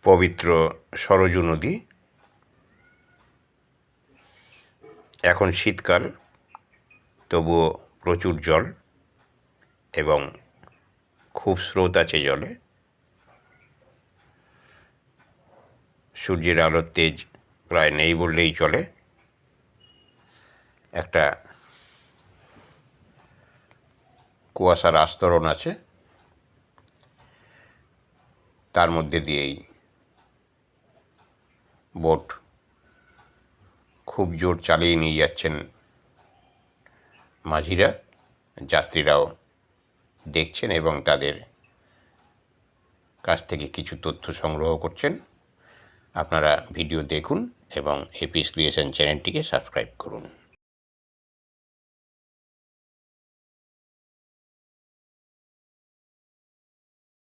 পবিত্র সরজু নদী। এখন শীতকাল, তবুও প্রচুর জল এবং খুব স্রোত আছে জলে। সূর্যের আলোর তেজ প্রায় নেই বললেই চলে। একটা কুয়াশার আস্তরণ আছে, তার মধ্যে দিয়েই বোট খুব জোর চালিয়ে নিয়ে যাচ্ছেন মাঝিরা। যাত্রীরাও দেখছেন এবং তাদের কাছ থেকে কিছু তথ্য সংগ্রহ করছেন। আপনারা ভিডিও দেখুন এবং এপিস ক্রিয়েশন চ্যানেলটিকে সাবস্ক্রাইব করুন।